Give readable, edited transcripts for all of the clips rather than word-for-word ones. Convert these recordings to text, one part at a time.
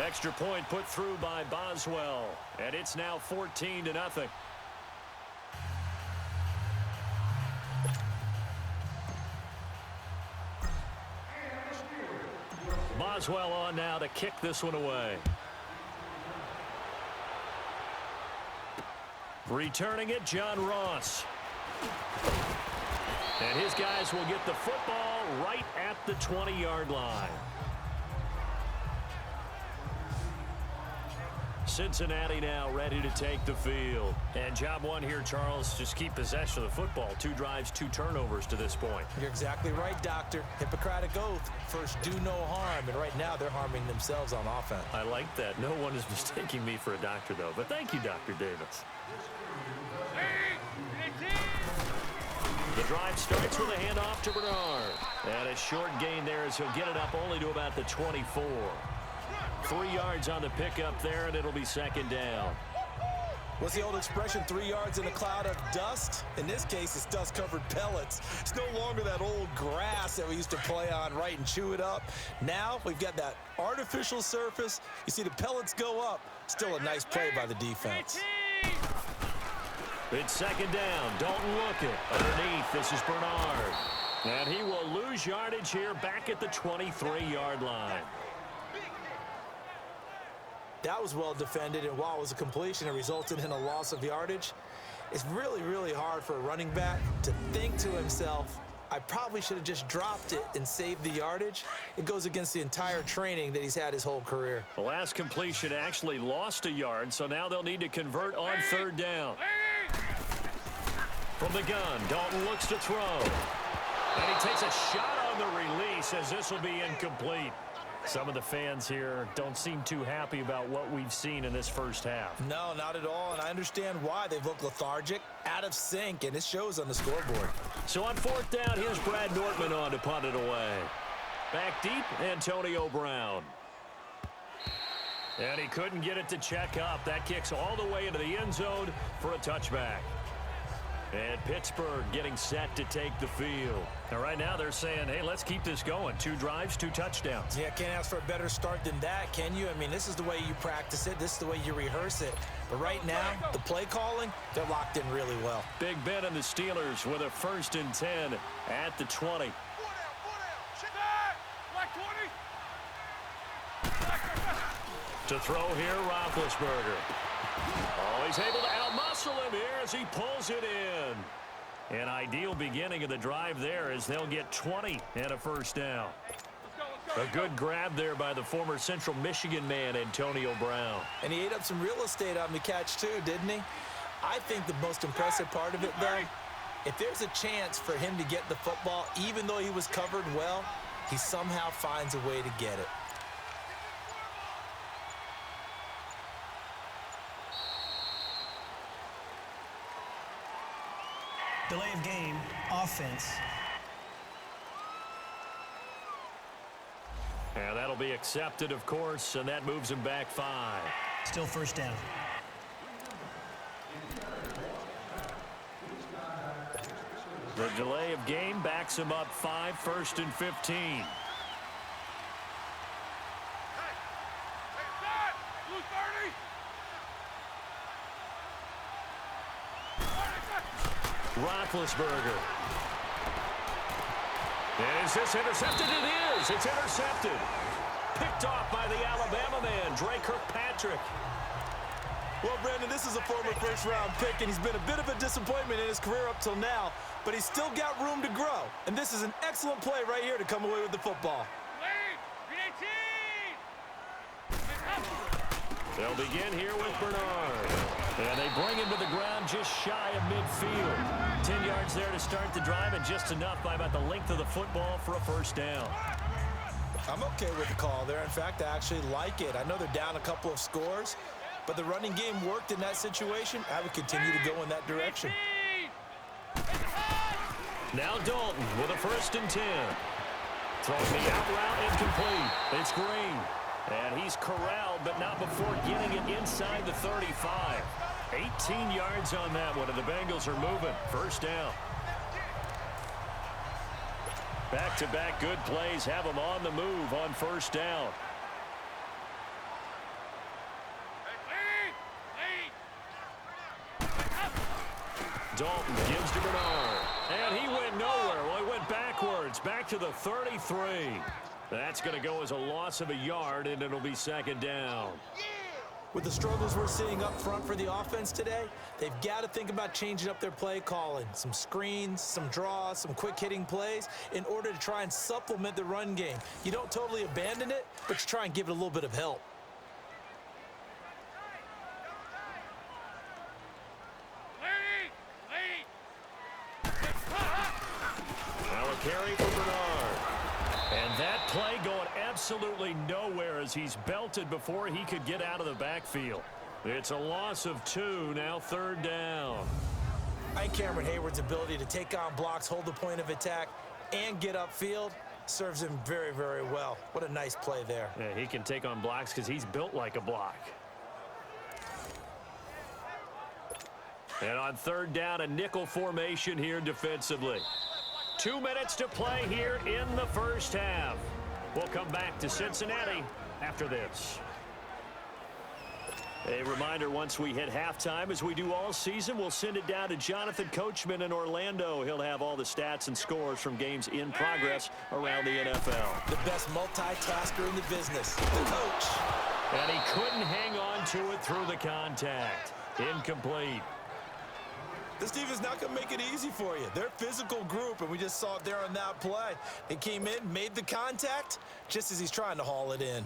Extra point put through by Boswell, and it's now 14-0. Boswell on now to kick this one away. Returning it, John Ross. And his guys will get the football right at the 20-yard line. Cincinnati now ready to take the field. And job one here, Charles, just keep possession of the football. 2 drives, 2 turnovers to this point. You're exactly right, Doctor. Hippocratic oath. First, do no harm. And right now, they're harming themselves on offense. I like that. No one is mistaking me for a doctor, though. But thank you, Dr. Davis. The drive starts with a handoff to Bernard. And a short gain there as he'll get it up only to about the 24. 3 yards on the pickup there, and it'll be second down. What's the old expression, 3 yards in a cloud of dust? In this case, it's dust-covered pellets. It's no longer that old grass that we used to play on, right, and chew it up. Now we've got that artificial surface. You see the pellets go up. Still a nice play by the defense. It's second down. Dalton looking. Underneath, this is Bernard. And he will lose yardage here back at the 23-yard line. That was well defended, and while it was a completion, it resulted in a loss of yardage. It's really, really hard for a running back to think to himself, I probably should have just dropped it and saved the yardage. It goes against the entire training that he's had his whole career. The last completion actually lost a yard, so now they'll need to convert on third down. From the gun, Dalton looks to throw. And he takes a shot on the release as this will be incomplete. Some of the fans here don't seem too happy about what we've seen in this first half. No, not at all, and I understand why. They've looked lethargic, out of sync, and it shows on the scoreboard. So on fourth down, here's Brad Nortman on to punt it away. Back deep, Antonio Brown. And he couldn't get it to check up. That kicks all the way into the end zone for a touchback. And Pittsburgh getting set to take the field. And right now they're saying, hey, let's keep this going. 2 drives, 2 touchdowns. Yeah, can't ask for a better start than that, can you? I mean, this is the way you practice it. This is the way you rehearse it. But right now, the play calling, they're locked in really well. Big Ben and the Steelers with a 1st and 10 at the 20. To throw here, Roethlisberger. Oh, he's able to outmuscle him here as he pulls it in. An ideal beginning of the drive there as they'll get 20 and a first down. A good grab there by the former Central Michigan man, Antonio Brown. And he ate up some real estate on the catch too, didn't he? I think the most impressive part of it, though, if there's a chance for him to get the football, even though he was covered well, he somehow finds a way to get it. Delay of game, offense. And that'll be accepted, of course, and that moves him back 5. Still first down. The delay of game backs him up 5, 1st and 15. Roethlisberger. Is this intercepted? It is. It's intercepted. Picked off by the Alabama man, Dre Kirkpatrick. Well, Brandon, this is a former first-round pick, and he's been a bit of a disappointment in his career up till now, but he's still got room to grow. And this is an excellent play right here to come away with the football. They'll begin here with Bernard. And they bring him to the ground just shy of midfield. 10 yards there to start the drive, and just enough by about the length of the football for a first down. I'm okay with the call there. In fact, I actually like it. I know they're down a couple of scores, but the running game worked in that situation. I would continue to go in that direction. Now Dalton with a 1st and 10. Throwing the out route incomplete. It's Green. And he's corralled, but not before getting it inside the 35. 18 yards on that one, and the Bengals are moving. First down. Back-to-back good plays have them on the move on first down. Dalton gives to Bernard. And he went nowhere. Well, he went backwards, back to the 33. That's going to go as a loss of a yard, and it'll be second down. With the struggles we're seeing up front for the offense today, they've got to think about changing up their play calling. Some screens, some draws, some quick-hitting plays in order to try and supplement the run game. You don't totally abandon it, but you try and give it a little bit of help. Now a carry for Bernard. And that play going absolutely nowhere as he's belted before he could get out of the backfield. It's a loss of 2, now third down. I think Cameron Hayward's ability to take on blocks, hold the point of attack, and get upfield serves him very, very well. What a nice play there. Yeah, he can take on blocks because he's built like a block. And on third down, a nickel formation here defensively. 2 minutes to play here in the first half. We'll come back to Cincinnati after this. A reminder, once we hit halftime, as we do all season, we'll send it down to Jonathan Coachman in Orlando. He'll have all the stats and scores from games in progress around the NFL. The best multitasker in the business, the coach. And he couldn't hang on to it through the contact. Incomplete. This team is not going to make it easy for you. They're a physical group, and we just saw it there on that play. They came in, made the contact, just as he's trying to haul it in.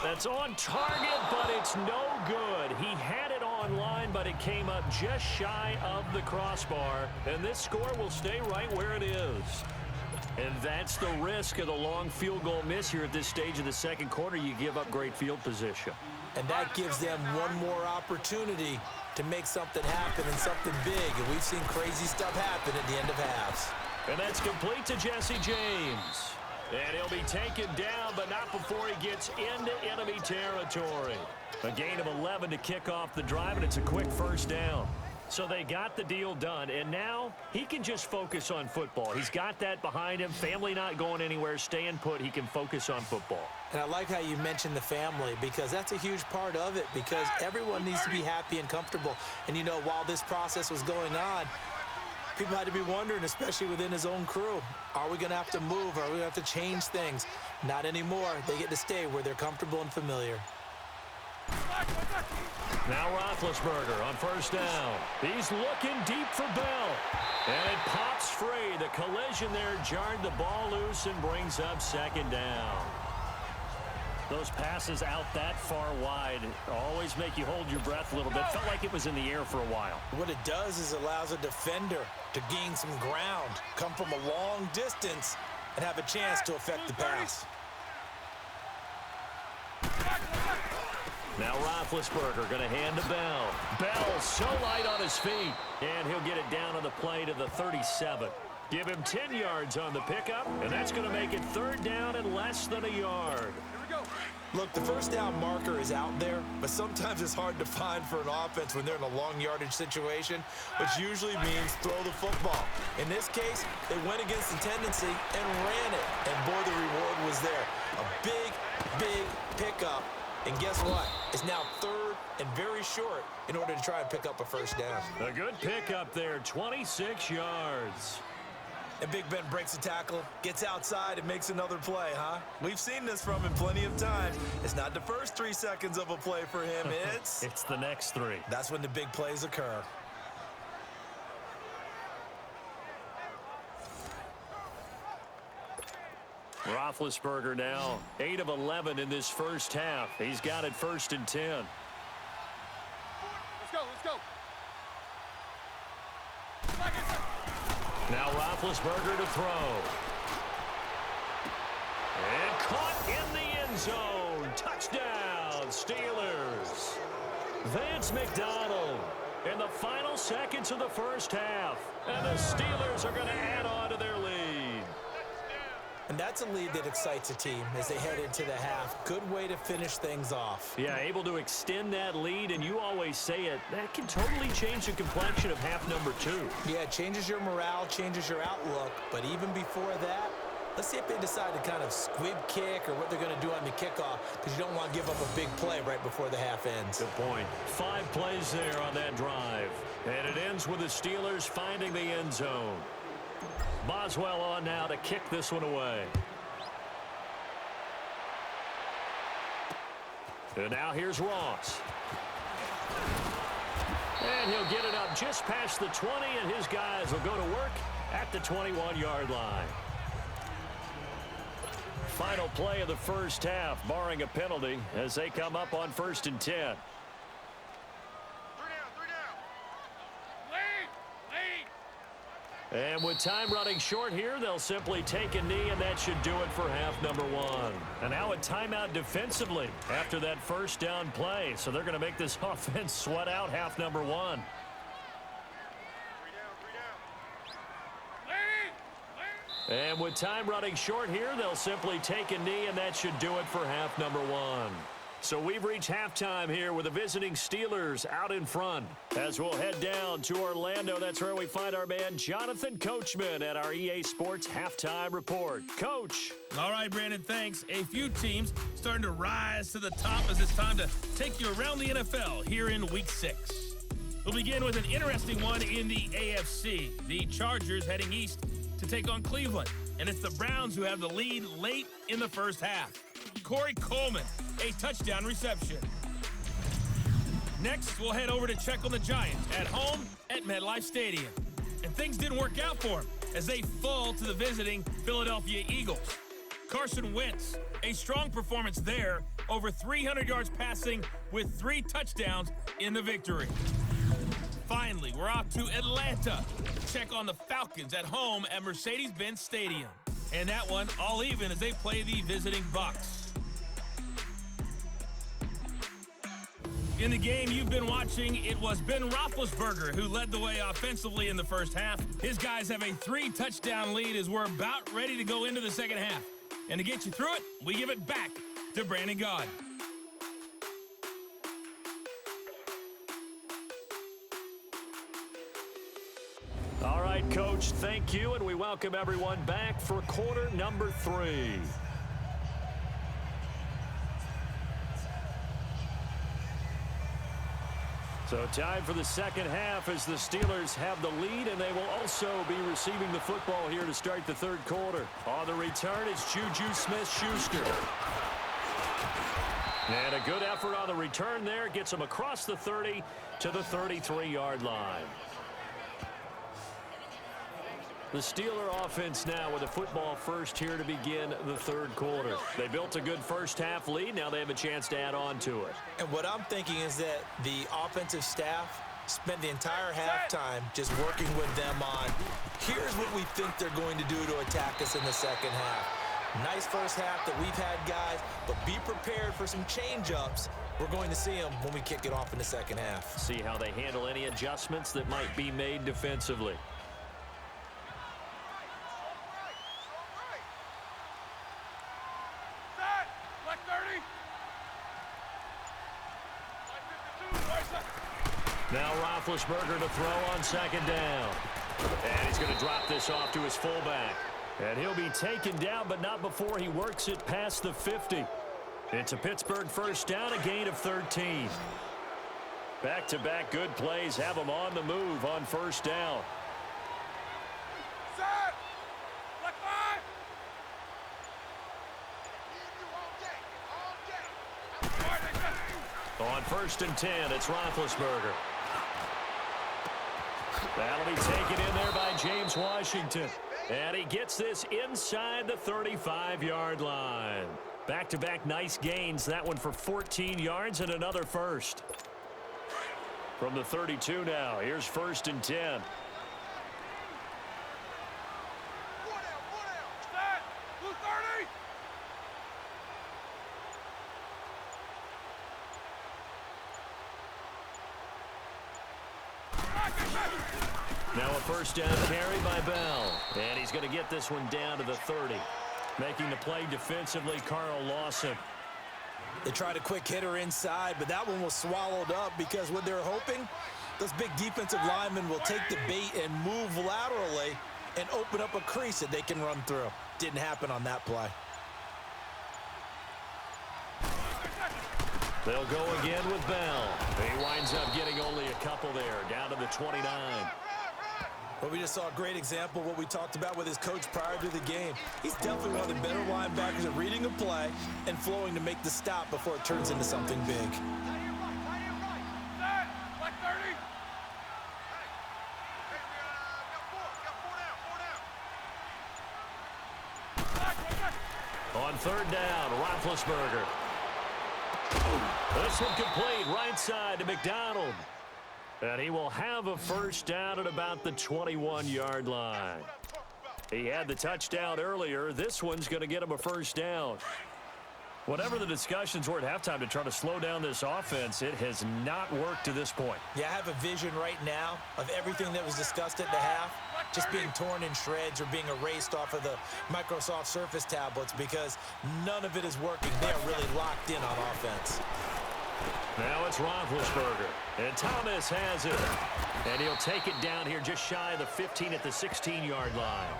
That's on target, but it's no good. He had it on line, but it came up just shy of the crossbar. And this score will stay right where it is. And that's the risk of the long field goal miss here at this stage of the second quarter. You give up great field position. And that gives them one more opportunity to make something happen and something big. And we've seen crazy stuff happen at the end of halves. And that's complete to Jesse James. And he'll be taken down, but not before he gets into enemy territory. A gain of 11 to kick off the drive, and it's a quick first down. So they got the deal done, and now he can just focus on football. He's got that behind him. Family not going anywhere, staying put. He can focus on football. And I like how you mentioned the family, because that's a huge part of it, because everyone needs to be happy and comfortable. And, you know, while this process was going on, people had to be wondering, especially within his own crew, are we going to have to move? Are we going to have to change things? Not anymore. They get to stay where they're comfortable and familiar. Now Roethlisberger on first down. He's looking deep for Bell. And it pops free. The collision there jarred the ball loose and brings up second down. Those passes out that far wide always make you hold your breath a little bit. Felt like it was in the air for a while. What it does is it allows a defender to gain some ground, come from a long distance, and have a chance to affect the pass. Now Roethlisberger going to hand to Bell. Bell so light on his feet. And he'll get it down on the play to the 37. Give him 10 yards on the pickup, and that's going to make it third down and less than a yard. Look, the first down marker is out there, but sometimes it's hard to find for an offense when they're in a long yardage situation, which usually means throw the football. In this case, they went against the tendency and ran it, and boy, the reward was there. A big, big pickup, and guess what? It's now third and very short in order to try and pick up a first down. A good pickup there, 26 yards. And Big Ben breaks a tackle, gets outside, and makes another play, huh? We've seen this from him plenty of times. It's not the first 3 seconds of a play for him. It's the next 3. That's when the big plays occur. Roethlisberger now 8 of 11 in this first half. He's got it first and 10. Let's go. Now Roethlisberger to throw. And caught in the end zone. Touchdown, Steelers. Vance McDonald in the final seconds of the first half. And the Steelers are going to add on to their lead. And that's a lead that excites a team as they head into the half. Good way to finish things off. Yeah, able to extend that lead, and you always say it, that can totally change the complexion of half number 2. Yeah, it changes your morale, changes your outlook, but even before that, Let's see if they decide to kind of squib kick or what they're going to do on the kickoff, because you don't want to give up a big play right before the half ends. Good point. 5 plays there on that drive. And it ends with the Steelers finding the end zone. Boswell on now to kick this one away. And now here's Ross. And he'll get it up just past the 20, and his guys will go to work at the 21-yard line. Final play of the first half, barring a penalty, as they come up on 1st and 10. And with time running short here, they'll simply take a knee, and that should do it for half number 1. And now a timeout defensively after that first down play. So they're going to make this offense sweat out half number 1. And with time running short here, they'll simply take a knee, and that should do it for half number 1. So we've reached halftime here with the visiting Steelers out in front. As we'll head down to Orlando, that's where we find our man Jonathan Coachman at our EA Sports Halftime Report. Coach. All right, Brandon, thanks. A few teams starting to rise to the top as it's time to take you around the NFL here in Week 6. We'll begin with an interesting one in the AFC. The Chargers heading east to take on Cleveland. And it's the Browns who have the lead late in the first half. Corey Coleman, a touchdown reception. Next, we'll head over to check on the Giants at home at MetLife Stadium. And things didn't work out for them as they fall to the visiting Philadelphia Eagles. Carson Wentz, a strong performance there, over 300 yards passing with 3 touchdowns in the victory. Finally, we're off to Atlanta. Check on the Falcons at home at Mercedes-Benz Stadium. And that one all even as they play the visiting Bucs. In the game you've been watching, it was Ben Roethlisberger who led the way offensively in the first half. His guys have a 3-touchdown lead as we're about ready to go into the second half. And to get you through it, we give it back to Brandon Gaud. All right, Coach, thank you, and we welcome everyone back for quarter number 3. So time for the second half as the Steelers have the lead, and they will also be receiving the football here to start the third quarter. On the return, it's Juju Smith-Schuster. And a good effort on the return there. Gets him across the 30 to the 33-yard line. The Steeler offense now with the football first here to begin the third quarter. They built a good first half lead. Now they have a chance to add on to it. And what I'm thinking is that the offensive staff spent the entire halftime just working with them on, here's what we think they're going to do to attack us in the second half. Nice first half that we've had, guys, but be prepared for some change-ups. We're going to see them when we kick it off in the second half. See how they handle any adjustments that might be made defensively. Now Roethlisberger to throw on second down. And he's going to drop this off to his fullback. And he'll be taken down, but not before he works it past the 50. It's a Pittsburgh first down, a gain of 13. Back-to-back good plays have them on the move on first down. On 1st and 10, it's Roethlisberger. That'll be taken in there by James Washington. And he gets this inside the 35-yard line. Back-to-back nice gains. That one for 14 yards and another first. From the 32 now, here's 1st and 10. Now a first down carry by Bell. And he's going to get this one down to the 30. Making the play defensively, Carl Lawson. They tried a quick hitter inside, but that one was swallowed up because what they're hoping, those big defensive linemen will take the bait and move laterally and open up a crease that they can run through. Didn't happen on that play. They'll go again with Bell. He winds up getting only a couple there, down to the 29. Well, we just saw a great example of what we talked about with his coach prior to the game. He's definitely one of the better linebackers at reading a play and flowing to make the stop before it turns into something big. On third down, Roethlisberger. This one complete, right side to McDonald. And he will have a first down at about the 21-yard line. He had the touchdown earlier. This one's going to get him a first down. Whatever the discussions were at halftime to try to slow down this offense, it has not worked to this point. Yeah, I have a vision right now of everything that was discussed at the half just being torn in shreds or being erased off of the Microsoft Surface tablets because none of it is working. They are really locked in on offense. Now it's Roethlisberger, and Thomas has it. And he'll take it down here just shy of the 15 at the 16-yard line.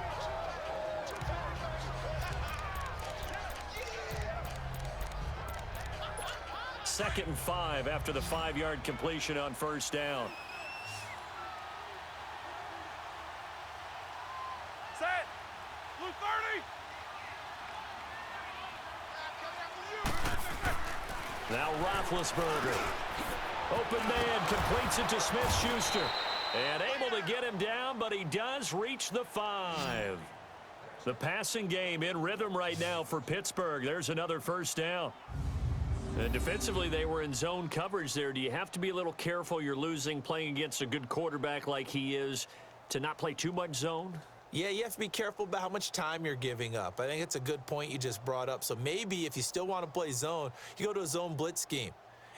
Second and 5 after the 5-yard completion on first down. Set. Blue 30. Now Roethlisberger. Open man, completes it to Smith-Schuster. And able to get him down, but he does reach the 5. The passing game in rhythm right now for Pittsburgh. There's another first down. And defensively, they were in zone coverage there. Do you have to be a little careful you're losing playing against a good quarterback like he is to not play too much zone? Yeah, you have to be careful about how much time you're giving up. I think it's a good point you just brought up. So maybe if you still want to play zone, you go to a zone blitz scheme.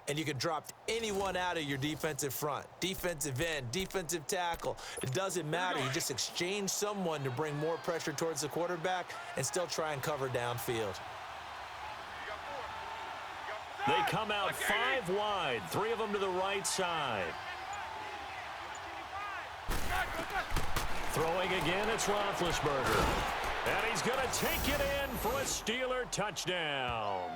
And you can drop anyone out of your defensive front. Defensive end, defensive tackle. It doesn't matter. You just exchange someone to bring more pressure towards the quarterback and still try and cover downfield. They come out 5 wide, 3 of them to the right side. Throwing again, it's Roethlisberger. And he's going to take it in for a Steeler touchdown.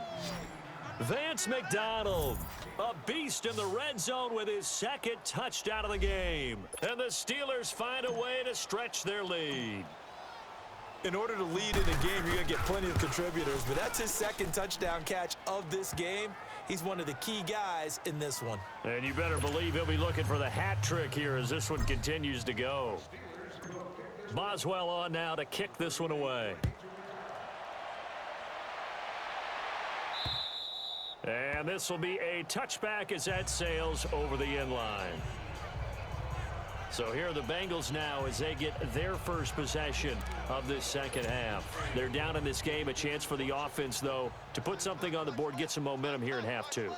Vance McDonald, a beast in the red zone with his second touchdown of the game. And the Steelers find a way to stretch their lead. In order to lead in a game, you're going to get plenty of contributors, but that's his second touchdown catch of this game. He's one of the key guys in this one. And you better believe he'll be looking for the hat trick here as this one continues to go. Boswell on now to kick this one away. And this will be a touchback as that sails over the end line. So here are the Bengals now as they get their first possession of this second half. They're down in this game. A chance for the offense, though, to put something on the board, get some momentum here in half 2.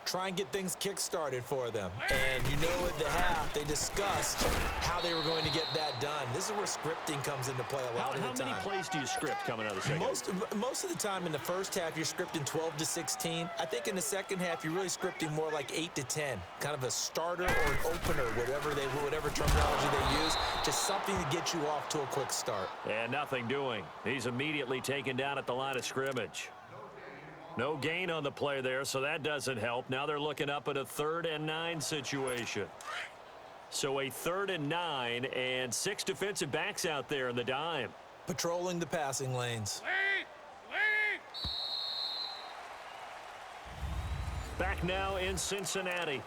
Try and get things kick-started for them. And you know at the half, they discussed how they were going to get that done. This is where scripting comes into play a lot of the time. How many plays do you script coming out of the second? Most of the time in the first half, you're scripting 12 to 16. I think in the second half, you're really scripting more like 8 to 10. Kind of a starter or an opener, whatever terminology they use. Just something to get you off to a quick start. And nothing doing. He's immediately taken down at the line of scrimmage. No gain on the play there, so that doesn't help. Now they're looking up at a 3rd and 9 situation. So a 3rd and 9 and 6 defensive backs out there in the dime. Patrolling the passing lanes. Back now in Cincinnati.